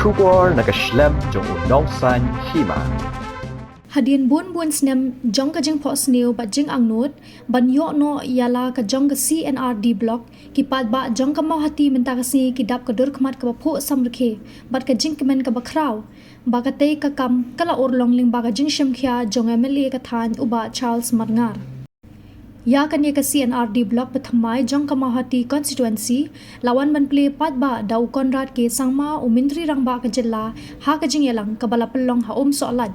Shubor nakaslem jong unongsan Hima. Hadian bun snem jong ka jing pos new ba Jingangnud ban yo no yala ka jong ka CNRD block ki Paidbah jong ka Mawhati menta ka si ki dap ka dur khmat ka pho samrkhe bat ka jing kemen ka bakraw ba ka te ka kam kala Urlong ling ba ka jing shemkhya jong MLA ka than uba Charles Marngar ya kan ye ka CNRD block pathamai jong ka Mawhati constituency lawan ban Plie Paidbah dau Conrad ke Sangma umintri rangba ka jilla ha ka jing yalang ka bala pelong ha soalad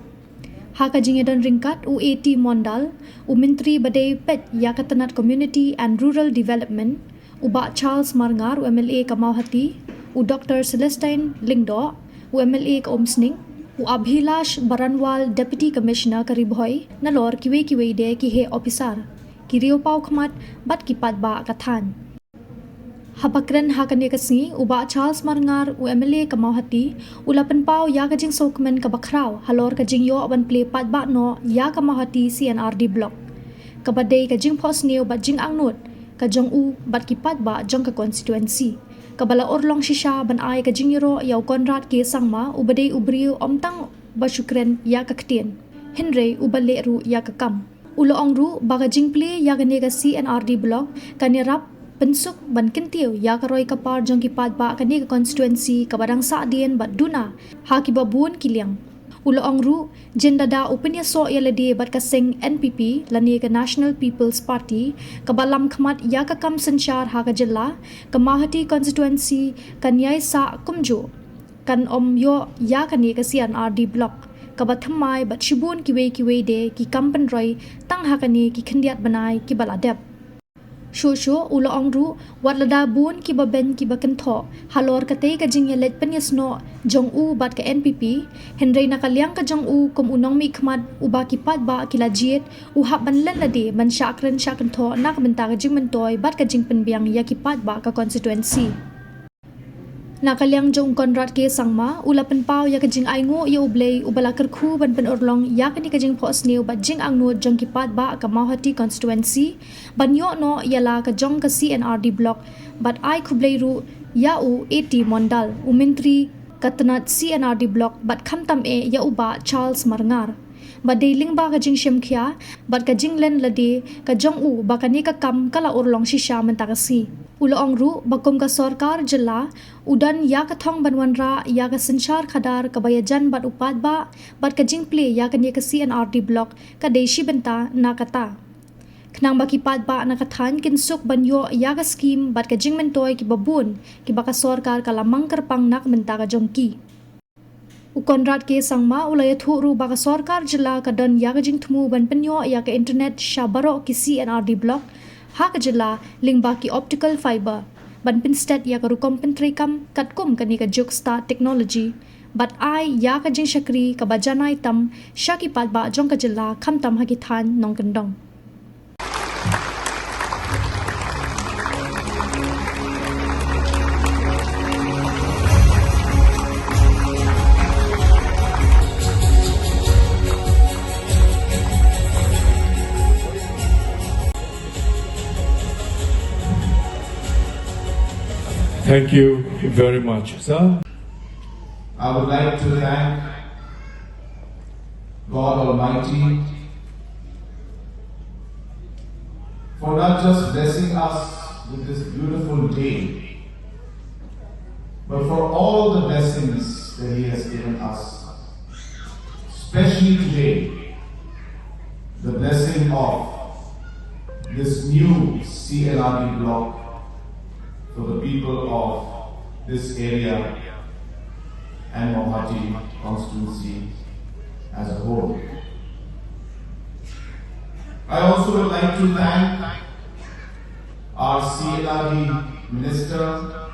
Haka jingedan ringkat U80 Mondal, Umintri Badai Pet Yakatanat Community and Rural Development, Uba Charles Marngar UMLA ka Mawhati, U Dr. Celestine Lingdo, UMLA ka Omsning, U Abhilash Baranwal Deputy Commissioner ka Ribhoy, nalor kiwe de ki he officer, ki Rio Pau Khmat bat ki Paidbah ka than. Habakren hakan ye kasngi uba Charles Marngar UMLA ka Mawhati ulapan pau ya ka jing sokmen ka bakraw halor ka jing yo ban Plie Paidbah no ya ka Mawhati CNRD block ka badai ka jing pos new ba Jingangnud ka jong u bat ki Paidbah jong ka constituency ka bala Urlong shisha ban ai ka jing yoro yaw Conrad ke Sangma ubadai ubriu omtang ba syukren ya ka ktien Henry ubale ru ya ka kam Urlong ru ba ka jing Plie ya ka ne ka CNRD block ka nirap pensuk ban kentiu ya karoi kapar jong ki Paidbah kani ka constituency ka badang sa dien bat duna ha ki babun kiliang ulo ongru jendada upenya so yalade bat ka sing NPP lani ka National People's Party ka balam khmat ya ka kam sanchar ha ka jilla ka Mawhati constituency kan yai sa kumju kan om yo ya kani ka CNRD block ka bathamai bat shibun kiwe de ki kampan roi tang ha kani ki khandiat banai ki baladep Shosho ulo ongru watlada bun ki baben ki bakentho halor kate ka jing yelet penyasno jong u bat ka NPP Henry nakaliang ka jong u kum unong mi khmat uba ki Paidbah ki lajiet u hab ban len lade man shakren shakentho nak benta ka jing mentoy bat ka jing penbiang ya ki Paidbah ka constituency Nakaliang jong Conrad ke Sangma ulapan pau ya ka jing aingo ya ublay ubala kerkhu ban pen Urlong ya ka ni ka jing pos new ba Jingangnud jong ki Paidbah ka Mawhati constituency ban yo no yala ka jong ka CNRD block bat ai khublay ru ya U80 Mondal umintri katanat CNRD block bat khamtam e ya uba Charles Marngar Badailing ba ka jing shemkhya bat ka jing len lade ka jong u ba ka ni ka kam kala Urlong shisha mentakasi ulo ongru bakom ka sarkar jilla udan ya ka thong banwanra ya ka sanchar khadar ka bayajan bat Paidbah bat ka jing Plie ya ka ni ka CNRD block ka deshi benta nakata Knang baki Paidbah nakathan kinsuk banyo ya ka scheme bat ka jing mentoy ki babun ki baka sarkar ka lamang kerpang nak menta ka jong ki U Conrad ke Sangma ulaya thuru baka sarkar jilla ka dan ya ka jing thmu ban penyo ya ka internet shabaro ki CNRD block ha ka jilla lingba ki optical fiber ban pinstat ya ka rukom pentrekam katkum kani ka joksta technology bat ai ya ka jing shakri ka bajanai tam shaki Paidbah jong ka jilla khamtam ha ki than nong kandong Thank you very much, sir. I would like to thank God Almighty for not just blessing us with this beautiful day, but for all the blessings that He has given us. Especially today, the blessing of this new CNRD block for the people of this area and Mawhati constituency as a whole. I also would like to thank our CNRD Minister,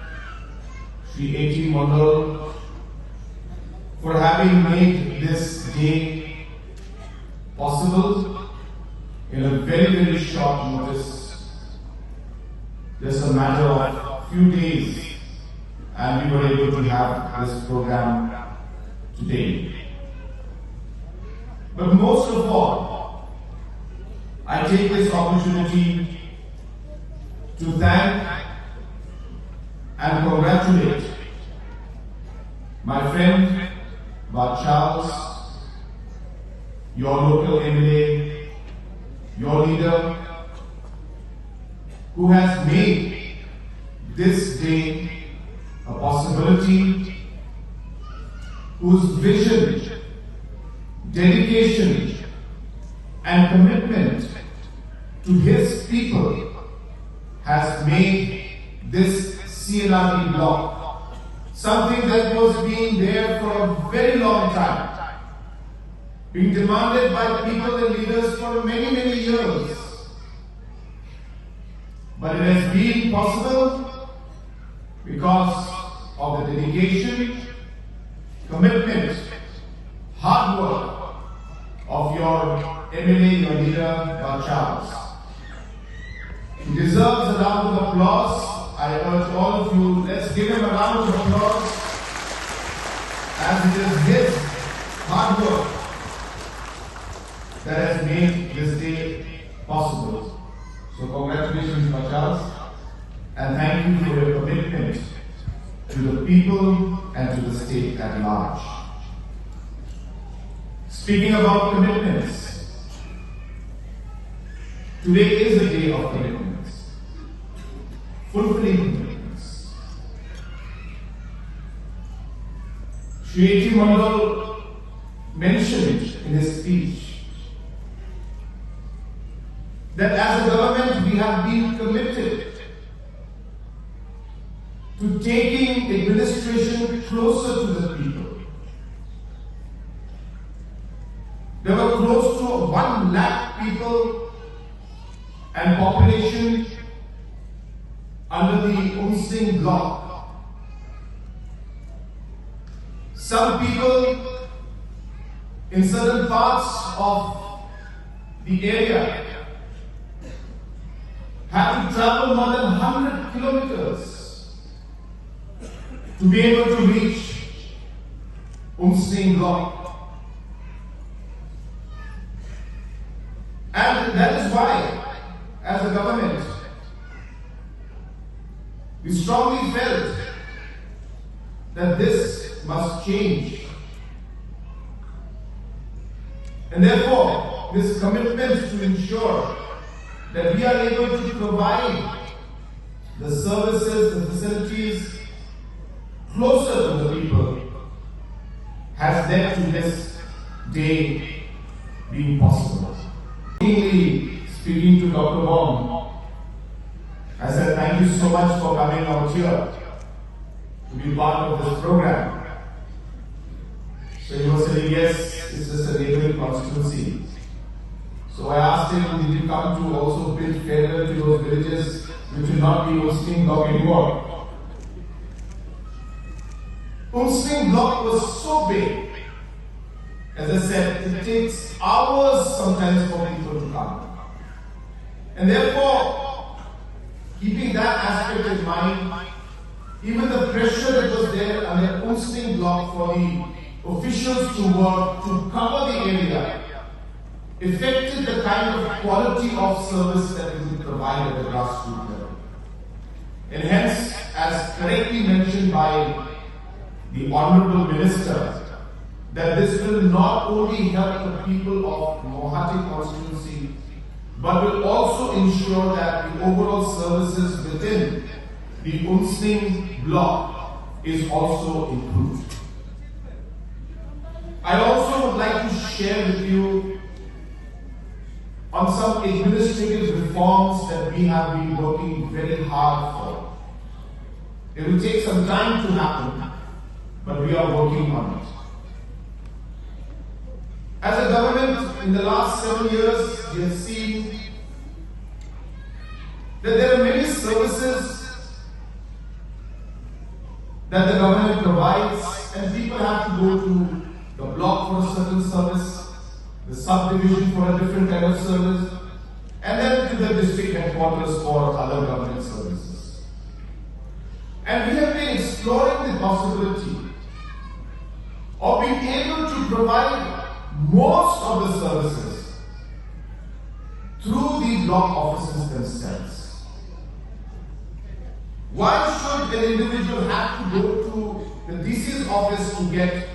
Shri A.T. Mondal, for having made this day possible in a very short notice. Just a matter of few days and we were able to have this program today. But most of all, I take this opportunity to thank and congratulate my friend Bart Charles, your local MLA, your leader, who has made this day a possibility, whose vision, dedication, and commitment to his people has made this CNRD block something that was being there for a very long time, being demanded by people and leaders for many, many years. But it has been possible because of the dedication, commitment, hard work of your MLA, your leader, Bart Charles. He deserves a round of applause. I urge all of you, let's give him a round of applause, as it is his hard work that has made this day possible. So congratulations, Bart Charles, and thank you for your commitment to the people and to the state at large. Speaking about commitments, today is a day of commitments, fulfilling commitments. Shri A.T. Mandal mentioned in his speech that as a government we have been committed to taking administration closer to the people. There were close to 1 lakh people and population under the Umsing block. Some people in certain parts of the area had to travel more than 100 kilometers to be able to reach Umsing block. And that is why, as a government, we strongly felt that this must change. And therefore, this commitment to ensure that we are able to provide the services, the facilities closer to the people has led to this day being possible. Speaking to Dr. Wong, I said thank you so much for coming out here to be part of this program. So he was saying, yes, it's just a neighboring constituency. So I asked him, did you come to also build farewell to those villages which will not be Umsing block anymore? Umsing block was so big, as I said, it takes hours sometimes for people to come. And therefore, keeping that aspect in mind, even the pressure that was there on the Umsing block for the officials to work to cover the area affected the kind of quality of service that we would provide at the grassroots level. And hence, as correctly mentioned by the Honourable Minister, that this will not only help the people of Mawhati constituency, but will also ensure that the overall services within the Umsing block is also improved. I also would like to share with you on some administrative reforms that we have been working very hard for. It will take some time to happen, but we are working on it. As a government, in the last 7 years, we have seen that there are many services that the government provides, and people have to go to the block for a certain service, the subdivision for a different kind of service, and then to the district headquarters for other government services. And we have been exploring the possibility of being able to provide most of the services through the block offices themselves. Why should an individual have to go to the DC's office to get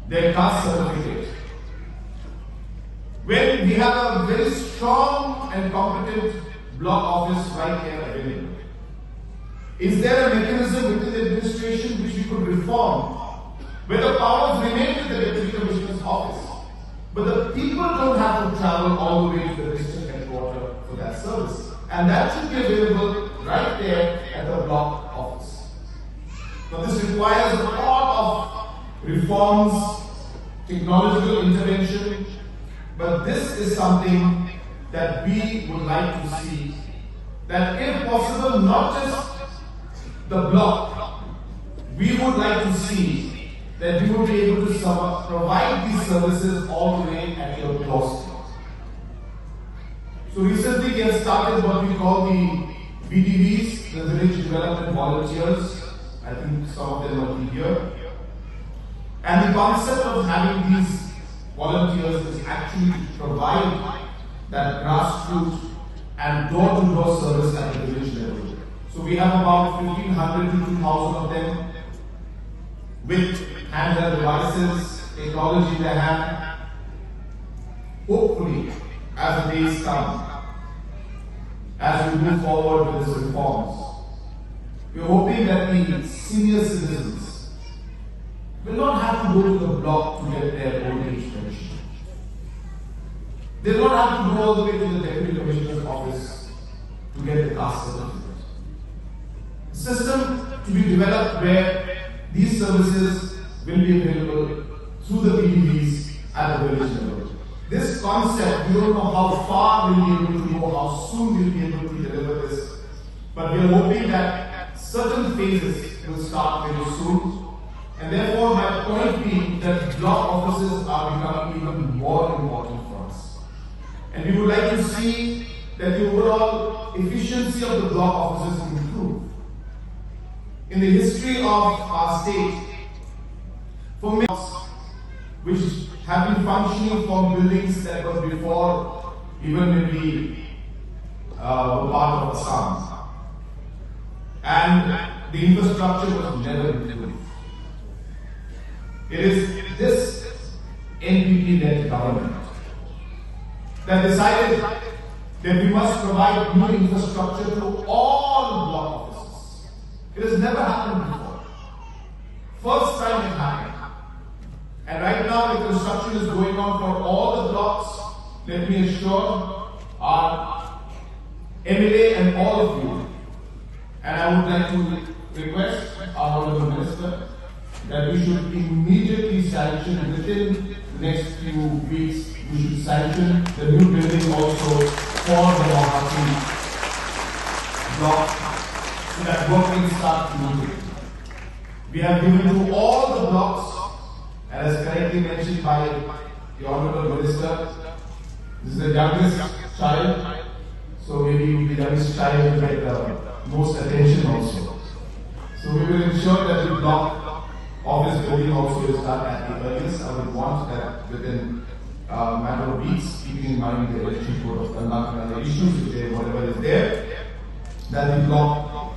their caste certificate, when we have a very strong and competent block office right here available? Is there a mechanism within the administration which we could reform, where the powers remain with the Deputy Commissioner's office, but the people don't have to travel all the way to the district headquarters for that service? And that should be available right there at the block office. Now this requires a lot of reforms, technological intervention, but this is something that we would like to see, that if possible, not just the block, we would like to see that we would be able to provide these services all the way at your doorstep. So recently we have started what we call the VDVs, the Village Development Volunteers. I think some of them are here. And the concept of having these volunteers is actually to provide that grassroots and door-to-door service at the village level. So we have about 1,500 to 2,000 of them with handheld devices, technology in their hand. Hopefully, as the days come, as we move forward with these reforms, we are hoping that the senior citizens will not have to go to the block to get their old age pension. They will not have to go all the way to the Deputy Commissioner's office to get the caste certificate. A system to be developed where these services will be available through the PDVs at the village level. This concept, we don't know how far we'll be able to go, how soon we'll be able to deliver this, but we are hoping that certain phases will start very soon. And therefore, my point being that block offices are becoming even more important for us. And we would like to see that the overall efficiency of the block offices improve. In the history of our state, for many which have been functioning from buildings that were before even maybe were part of Assam, and the infrastructure was never improved. It is this NPP-led government that decided that we must provide new infrastructure to all block offices. It has never happened before. First time it happened. And right now the construction is going on for all the blocks. Let me assure our MLA and all of you. And I would like to request our Honourable Minister that we should immediately sanction within the next few weeks. We should sanction the new building also for the Mawhati block so that work can start immediately. We have given to all the blocks, and as correctly mentioned by the Honourable Minister, this is the youngest child, so maybe the youngest child will get the most attention also. So we will ensure that the block office building also is done at the earliest. I would want that within a matter of weeks, keeping in mind the election code of conduct and other issues, whatever is there, that the block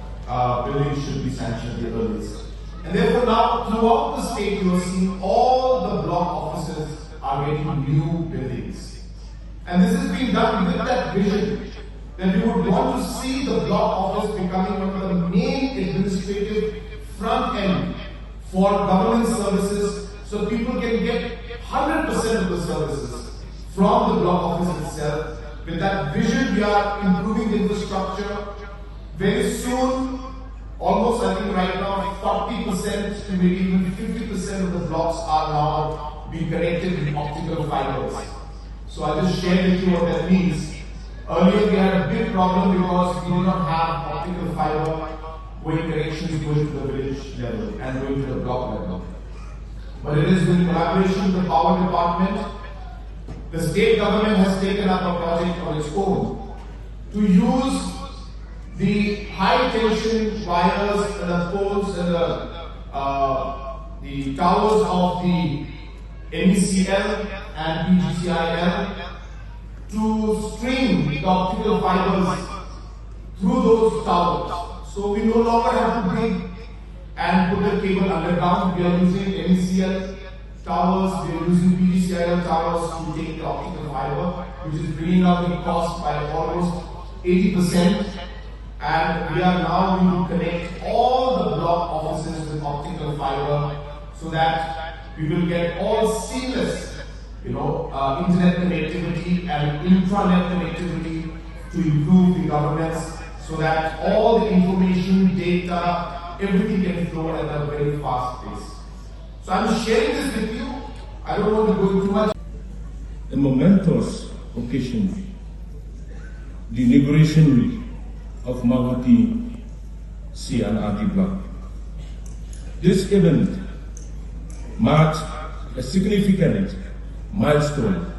building should be sanctioned at the earliest. And therefore now, throughout the state, you are seeing all the block offices are getting new buildings. And this is being done with that vision that we would want to see the block office becoming one of the main administrative front end for government services, so people can get 100% of the services from the block office itself. With that vision, we are improving the infrastructure. Very soon, almost I think right now, 40% to maybe even 50% of the blocks are now being connected with optical fibers. So I just shared with you what that means. Earlier we had a big problem because we did not have optical fiber going connections going to the village level and going to the block level. But it is in collaboration with the power department. The state government has taken up a project on its own to use the high tension wires and the poles and the towers of the MECL and PGCIL to string the optical fibers through those towers. So we no longer have to dig and put the cable underground. We are using MECL towers, we are using PGCIL towers to take the optical fiber, which is bringing down the cost by almost 80%. And we are now going to connect all the block offices with optical fiber so that we will get all seamless, internet connectivity and intranet connectivity to improve the governance so that all the information, data, everything can flow at a very fast pace. So I'm sharing this with you. I don't want to go into much. A momentous occasion, the inauguration of Mawhati CNRD block. This event marks a significant milestone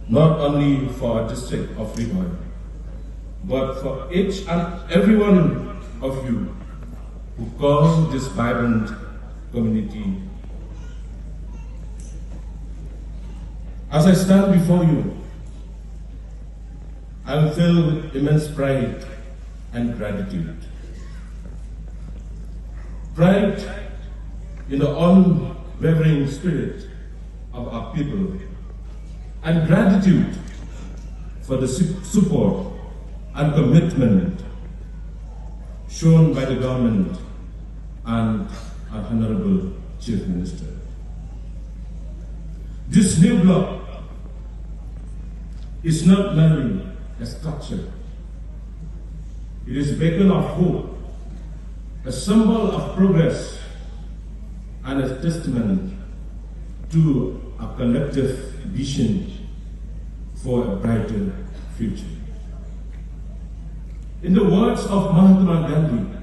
not only for our district of Plie, but for each and every one of you who call this vibrant community. As I stand before you, I am filled with immense pride and gratitude. Pride in the unwavering spirit of our people, and gratitude for the support and commitment shown by the government and our Honorable Chief Minister. This new block is not merely a structure. It is a beacon of hope, a symbol of progress, and a testament to a collective vision for a brighter future. In the words of Mahatma Gandhi,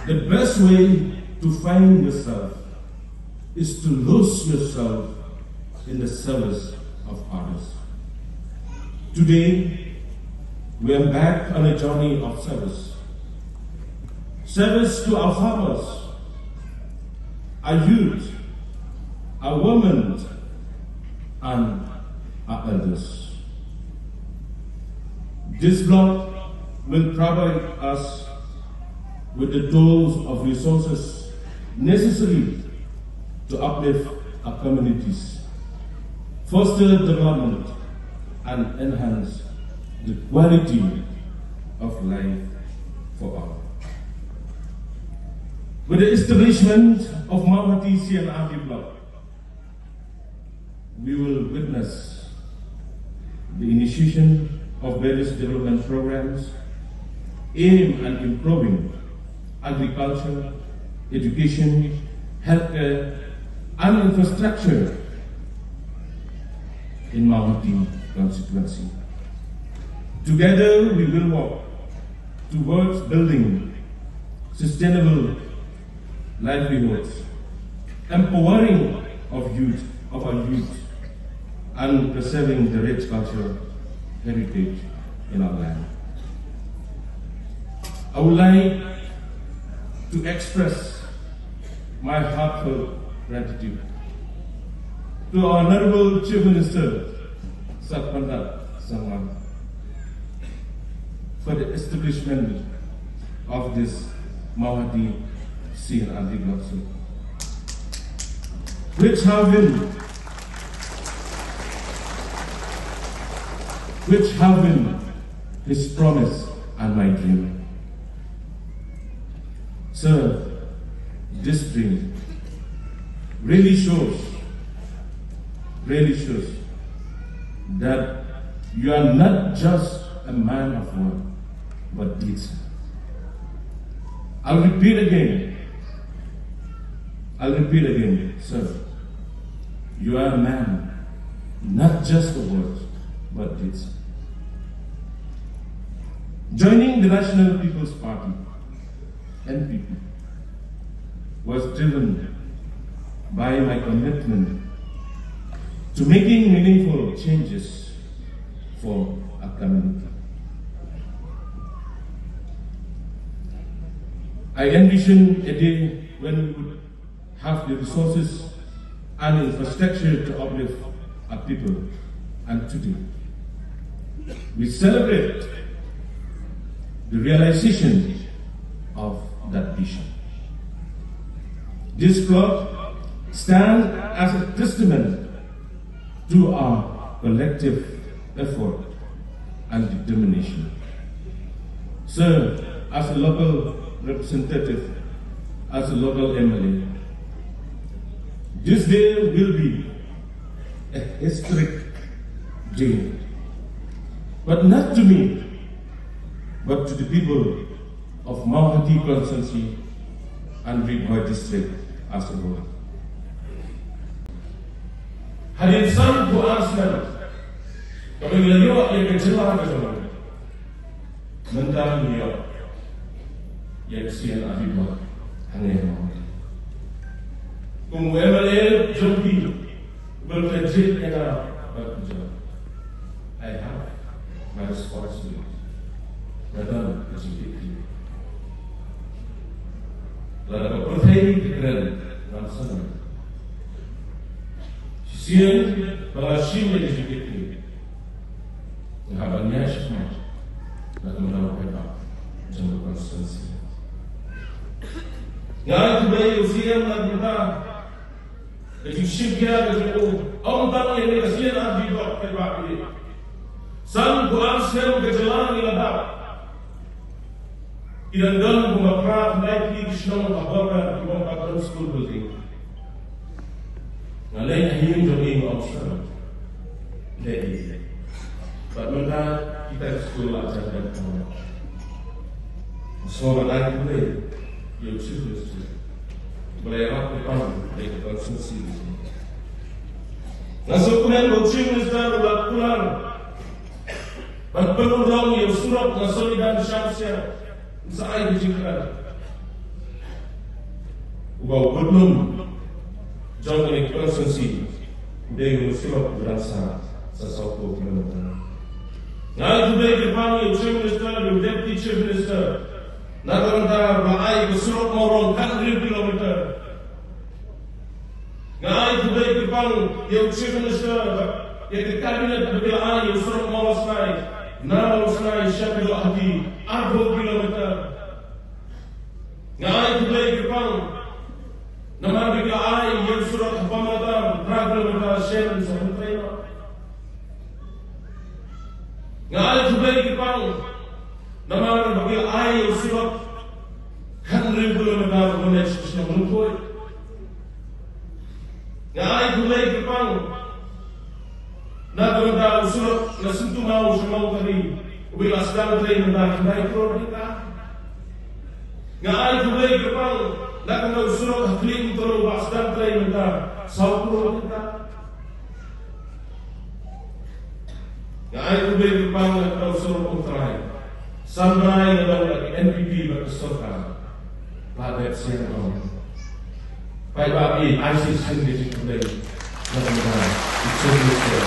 the best way to find yourself is to lose yourself in the service of others. Today, we embark on a journey of service. Service to our farmers, our youth, our women, and our elders. This block will provide us with the tools of resources necessary to uplift our communities, foster development, and enhance the quality of life for all. With the establishment of Mawhati CNRD block, we will witness the initiation of various development programs aimed at improving agriculture, education, healthcare, and infrastructure in Mawhati constituency. Together, we will work towards building sustainable livelihoods, empowering of our youth, and preserving the rich cultural heritage in our land. I would like to express my heartfelt gratitude to our Honorable Chief Minister, Conrad, Sangma, for the establishment of this Mawhati CNRD block, which have been his promise and my dream. Sir, this dream really shows that you are not just a man of word, but deeds. I'll repeat again, sir. You are a man, not just of words, but deeds. Joining the National People's Party, NPP, was driven by my commitment to making meaningful changes for our community. I envision a day when we would have the resources and infrastructure to uplift our people, and today we celebrate the realization of that vision. This plot stands as a testament to our collective effort and determination. Sir, as a local representative, as a local MLA, this day will be a historic day, but not to me, but to the people of Mawhati constituency and Paidbah district as a whole. Hadirin sang Quran Islam, kami melihat yang kecewa kezaman, mentang dia yang sian Paidbah hanya Mawhati. Kumwemale jompi berkejit era bekerja. I have my responsibility. Dalam kejit ini. Lalu percaya dengan nasanya. Sian berhasil menjadi ini. Habannya semua. Lalu melakukan jangka konstansi. Ngai kubai usia melakukan. Jadi syibya itu orang yang kasihan Paidbah Paidbah ini. Sang Quran Islam kejalan yang ada. Irandan bumakra naik di Krishna Mabara di Mabara School Building. Ngalai hingga joming Australia. Jadi, bagaimana kita sekolah ajar kamu? Semua anak boleh, yang sudah berapa depan dari konsensus. Nasukunan bocil Islam berlakukan. Berpeluang yang surat nasolidan syamsia. Saya dijadikan. Ubah belum jangan ini konsensus. Dia surat berasa sesuatu kilometer. Ngai today depan yang chief minister, yang deputy chief minister. Naganda berlai bersurat morong kan 100 kilometer. Ngai today depan yang chief minister, yang kabinet berlai bersurat morong senai. Nama senai syabil hati 40 kilometer. Ngai today depan nama berlai yang surat pemadaman 3 kilometer shen sampai. Ngai today depan nama bagi air surat kan 100 kilometer menuju ke Mumbai. Ngai today depan nak berada surat nasentu mau semau tadi bila sedang train nak naik kita. Ngai today depan nak berada surat clean terus sedang train kita saukur kita. Ngai today depan nak berada surat utrai. Sampai adalah NPP berkeserta pada siang malam. Paidbah ini ISIS sendiri kembali negara itu juga.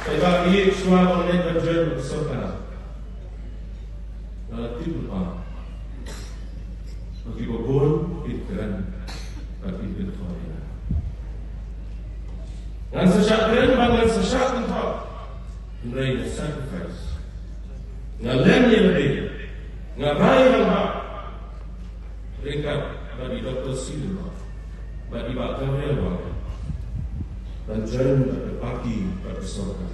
Paidbah ini semua orang berjuang berkeserta. Dalam tidur apa? Bagi bobol pikiran, bagi pikiran. Dan sesakran bangun sesakran tak. Rain of sacrifice. Ngalem yang lebih, ngarai yang hak. Ringkat bagi Dr. Silva, bagi Bakal Relwa, dan jalan berbagi pada surga.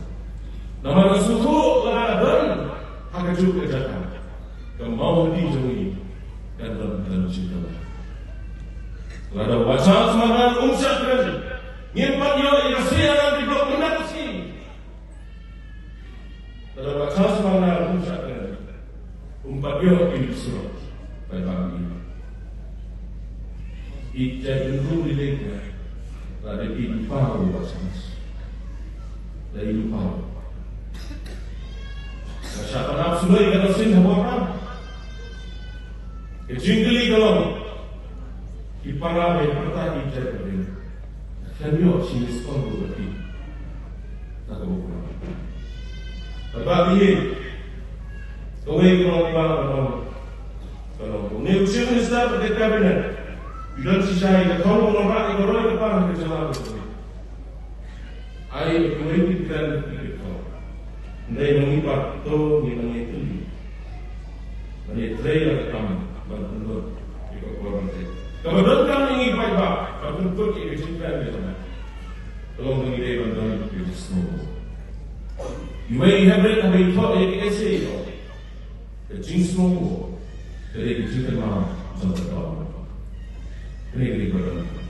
Nama suku ladan hak juga datang. Kemau dijungi dan dalam cinta. Lada wajah semangat umsatkan. Nyimpan yo yang siaran di blok menatasi. Dalam baca semangat ucapan umpamanya ini surat Paidbah ini. Ijazah dulu dileknya, ada di pau baca, dari pau. Siapa nafsu lagi kalau sih apa? Kejingkeli kalau ipara berperta ijazah ini, kami opsi respon berarti tak boleh. Paidbah ini, kau ini kalau ni chief minister pada kabinet, bilang sisai kalau orang itu orang depan kejalan itu. Air kau ini kan itu. Ndai mengipak tu ni mengitu. Mari trail kami berbentuk ikut orang itu. Kalau berbentuk ini Paidbah, berbentuk ini cinta ni sana. Tolong mengirim bantuan itu semua. You may have read about it essay. The jeans semua dari cinta malam sampai tahun. Ini berbentuk.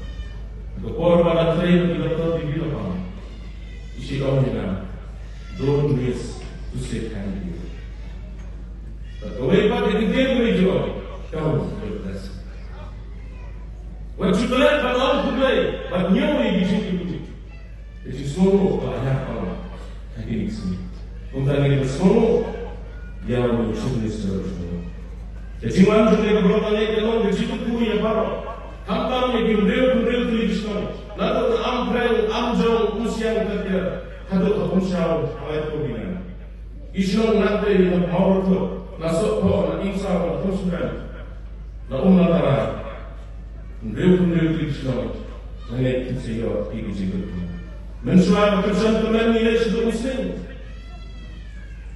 Kalau orang train kita tahu di mana. Isi kau ni kan, don't miss to say thank you. But the way back in the day we do, don't bless. What you collect, but all to play, but new way you should do it. It is so banyak orang yang ini sini. Untuk ini semua yang menjadi sesuatu. Jadi mana juga beberapa lagi kalau begitu pun ya baru. Hamtam yang berdeu tulis sekali. Lalu amjong usiang kerja hadut unsau awal pembina. Isong nanti yang mau tu nasok po na insau teruskan. Na tara berdeu tulis sekali. Sangat kesiyo pergi juga. Mensuai kesan teman ini sudah muslim.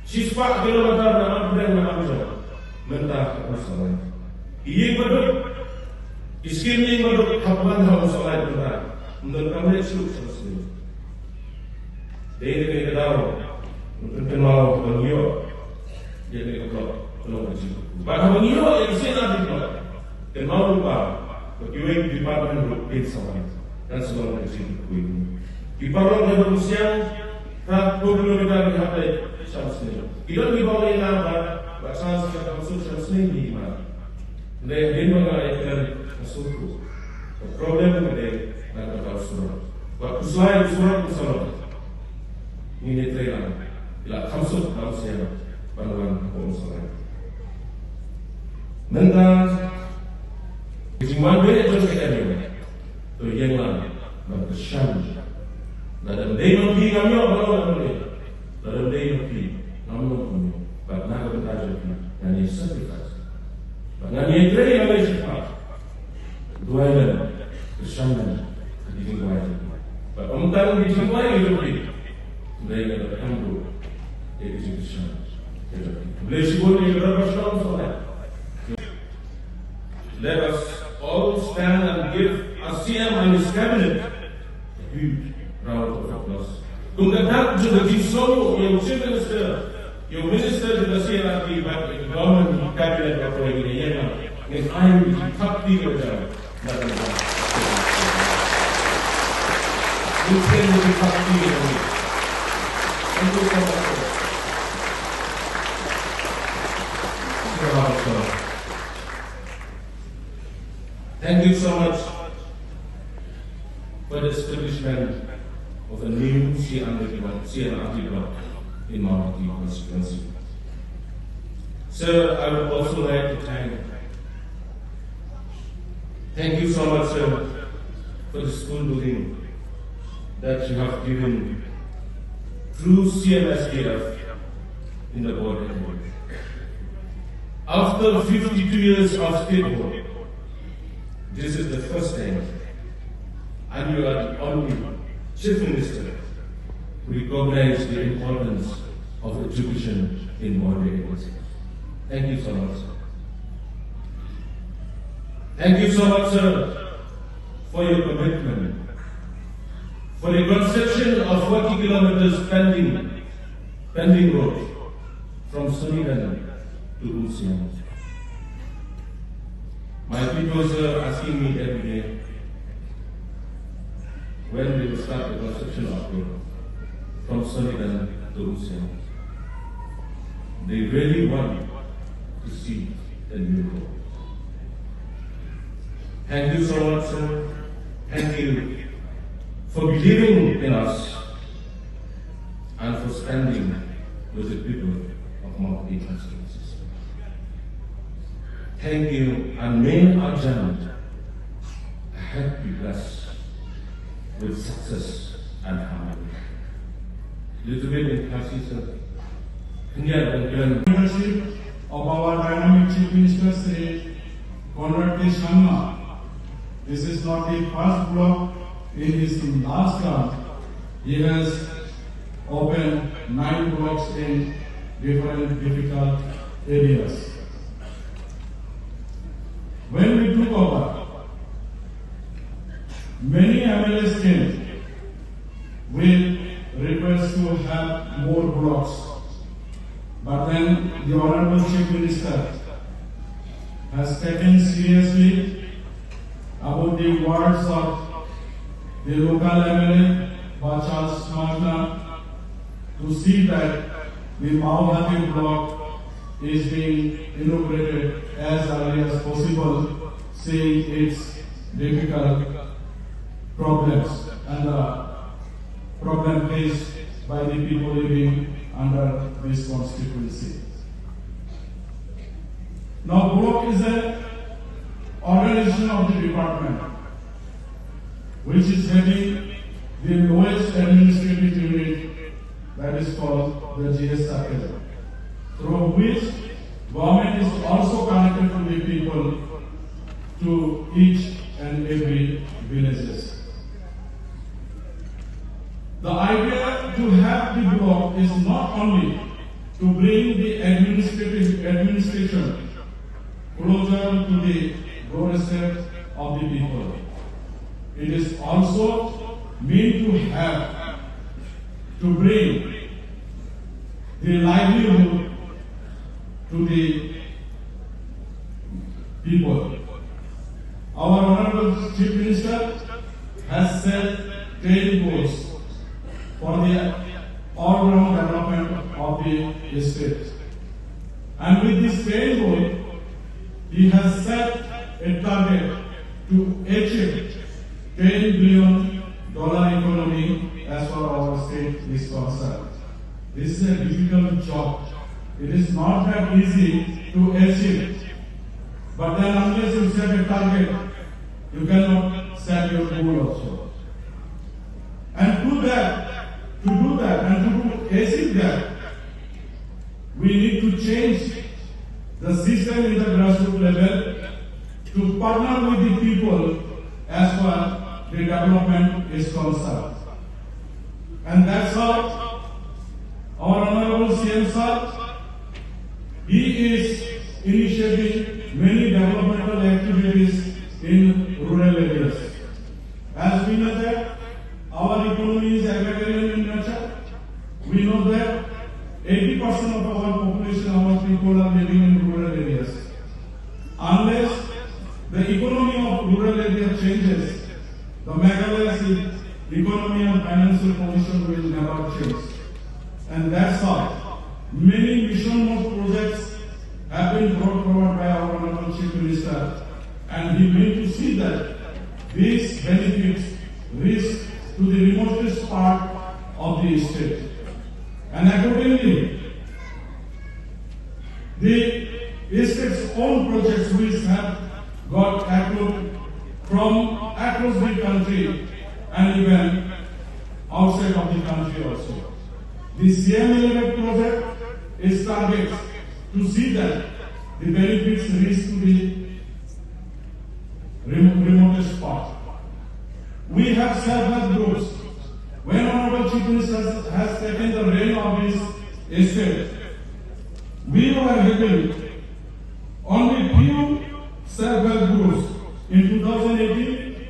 Siswa kilometer na amjong mentah usaha. Ia berdua Iskim ni menurut hapuan hawa salai benar, menurut kami sulit selesai. Dari kita tahu, menurut kenal bangio, jadi kalau begitu. Bahkan bangio yang saya nak kenal lupa, berkiwek di department rupin sama dan semua begitu kuih. Di parang yang berusia 40 kilometer di hati selesai. Kita di bawah ini apa? Bahasa sekarang selesai ni mana? Dari mengenai Suku, problem ini nak tahu surat. Waktu surat ini terang. Bila kamsut manusia bantuan pengusaha. Mentang, jumlah banyak orang kaya tu yang lain berkesan. Dalam dia mungkin kami orang boleh. Dalam dia mungkin kami boleh. Karena kita jadi yang ini sertifikat. Karena ini terang yang sertifikat. Duailan, kesanan, dijingkuai. Pemutang dijingkuai itu boleh. Mereka dapat kampu, jadi dijingkuai. Boleh sebut ini berapa tahun soalnya. Let us all stand and give ASEAN and his cabinet a huge round of applause. Congrad to the Solo, your chief minister, your minister to the CNRD back in the government cabinet operating in Yemen, and I will be top leader there. You can be happy with me. Thank you so much. Thank you so much for the establishment of a new CNRD block in Mawhati constituency. Sir, I would also like to thank you so much, sir, for the school building that you have given through CMSKF in the board area. After 52 years of statehood, this is the first time, and you are the only chief minister who recognizes the importance of education in board areas. Thank you so much, sir. Thank you so much, sir, for your commitment, for the construction of 40 kilometers pending road from Sunidan to Urlong. My people are asking me every day when we will start the construction of the road from Sunidan to Urlong. They really want to see the new road. Thank you so much, sir. Thank you for believing in us and for standing with the people of Mawhati constituencies. Thank you, and may our journey ahead be blessed with success and harmony. Little bit in Kasi, sir. Leadership of our dynamic Chief Minister, Sri Conrad Sangma. This is not the first block in his last term. He has opened 9 blocks in different difficult areas. when we took over, many MLAs came with requests to have more blocks. But then the Honorable Chief Minister has taken seriously about the words of the local MLA, Bachar Smartna, to see that the Mawhati block is being inaugurated as early as possible, seeing its difficult problems and the problem faced by the people living under this constituency. Now, block is an organization of the department which is having the lowest administrative unit, that is called the GS circle, through which government is also connected to the people to each and every villages. The idea to have the block is not only to bring the administration closer to the doorstep of the people. It is also meant to bring the livelihood to the people. Our Honorable Chief Minister has set 10 goals for the all-round development of the state. And with this 10 goal, he has set a target to achieve $10 billion economy as far as our state is concerned. This is a difficult job. It is not that easy to achieve. But then unless you set a target, you cannot set your goal also. And to do that and to achieve that, we need to change the system in the grassroots level to partner with the people as far as the development is concerned. And that's how our Honorable CM Sir, he is initiating many developmental activities in rural areas. As we know that our economy is agrarian in nature, we know that 80% of our population, our people are living in rural areas. Unless the economy of rural area changes, the Meghalaya's economy and financial position will never change. And that's how many mission mode projects have been brought forward by our Honorable Chief Minister, and he meant to see that these benefits reach to the remotest part of the state. And accordingly, the state's own projects which have got approved from across the country and even outside of the country also. The CM11 project is targets to see that the benefits reach to the remotest part. We have self-help groups. When Honorable Chief Minister has taken the reign of his state, we were having only few self-help groups. In 2018,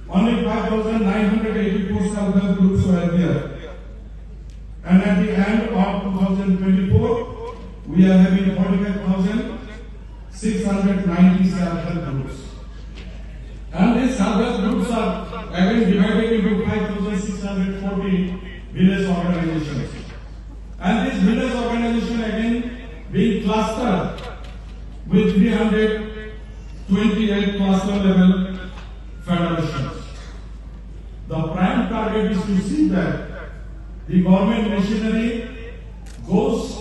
only 5,984 self-help groups were there. And at the end of 2024, we are having 45,690 self-help groups. And these self-help groups are again divided into 5,640 village organizations. And these village organizations again being clustered with 328 cluster level federations. The prime target is to see that the government machinery goes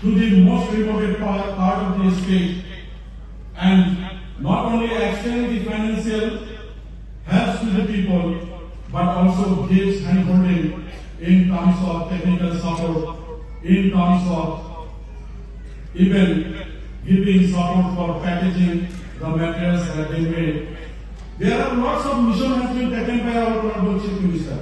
to the most remote part of the state and not only extend the financial helps to the people, but also gives handholding in terms of technical support, in terms of even giving support for packaging the materials that they made. There are lots of missions has been taken by our Honorable Chief Minister.